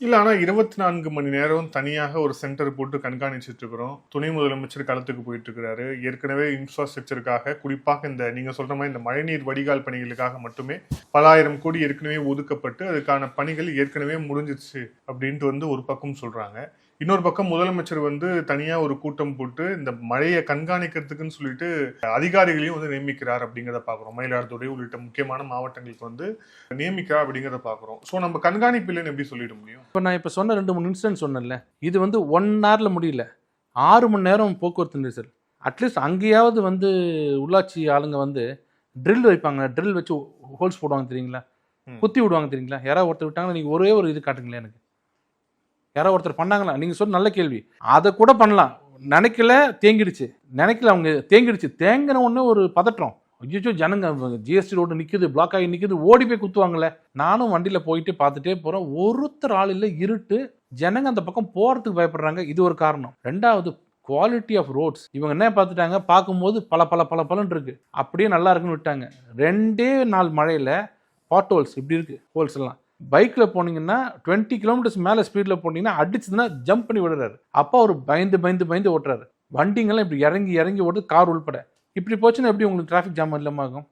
இல்ல ஆனா 24 மணி நேரம் தனியாக ஒரு சென்டர் போட்டு கண்காணிச்சிட்டு இருக்கிறோம். துணை முதலமைச்சர் களத்துக்கு போயிட்டு இருக்கிறாரு. ஏற்கனவே இன்ஃப்ராஸ்ட்ரக்சருக்காக குறிப்பாக இந்த நீங்க சொல்ற மாதிரி இந்த மழைநீர் வடிகால் பணிகளுக்காக மட்டுமே பல ஆயிரம் கோடி ஏற்கனவே ஒதுக்கப்பட்டு அதுக்கான பணிகள் ஏற்கனவே முடிஞ்சிருச்சு அப்படின்ட்டு ஒரு பக்கம் சொல்றாங்க. இன்னொரு பக்கம் முதலமைச்சர் தனியா ஒரு கூட்டம் போட்டு இந்த மழையை கண்காணிக்கிறதுக்குன்னு சொல்லிட்டு அதிகாரிகளையும் நியமிக்கிறார் அப்படிங்கிறத பாக்குறோம். மயிலாடுதுறை உள்ளிட்ட முக்கியமான மாவட்டங்களுக்கு நியமிக்கிறார் அப்படிங்கிறத பாக்குறோம். சோ நம்ம கண்காணிப்பு இல்லைன்னு எப்படி சொல்லிட முடியும்? இப்போ நான் இப்போ சொன்ன 2-3 இன்சிடென்ட் சொன்னேன்ல, இது 1 ஹவர்ல முடியல, 6 மணி நேரம் போக்குவரத்து நெரிசல். அட்லீஸ்ட் அங்கேயாவது உள்ளாட்சி ஆளுங்க ட்ரில் வைப்பாங்க, ட்ரில் வச்சு ஹோல்ஸ் போடுவாங்க தெரியுங்களா, குத்தி விடுவாங்க தெரியுங்களா. யாராவது ஒருத்தர் விட்டாங்கன்னா நீங்கள் ஒரே ஒரு இது காட்டுங்களேன் எனக்கு, யாராவது ஒருத்தர் பண்ணாங்களா? நீங்கள் சொன்ன நல்ல கேள்வி, அதை கூட பண்ணலாம். நினைக்கல தேங்கிடுச்சு, நினைக்கல அவங்க தேங்கிடுச்சு, தேங்கின உடனே ஒரு பதற்றம், ஐயோ ஜனங்க ஜிஎஸ்டி ரோடு நிற்குது, பிளாக் ஆகி நிற்குது, ஓடி போய் குத்துவாங்களே. நானும் வண்டியில் போயிட்டு பார்த்துட்டே போகிறேன், ஒருத்தர் ஆள் இல்லை, இருட்டு, ஜனங்க அந்த பக்கம் போகிறதுக்கு பயப்படுறாங்க. இது ஒரு காரணம். ரெண்டாவது குவாலிட்டி ஆஃப் ரோட்ஸ். இவங்க என்ன பார்த்துட்டாங்க, பார்க்கும்போது பல இருக்கு, அப்படியே நல்லா இருக்குன்னு விட்டாங்க. 2 நாள் மழையில் பாட் ஹோல்ஸ் இப்படி இருக்கு, ஹோல்ஸ் எல்லாம். பைக்கில் போனீங்கன்னா 20 கிலோமீட்டர்ஸ் மேலே ஸ்பீடில் போனீங்கன்னா அடிச்சதுன்னா ஜம்ப் பண்ணி விடுறாரு. அப்போ அவர் பயந்து ஓட்டுறாரு. வண்டிங்கெல்லாம் இப்படி இறங்கி ஓடுது, கார் உள்பட. இப்படி போச்சுன்னா எப்படி உங்களுக்கு டிராஃபிக் ஜாம் இல்லாமல் ஆகும்?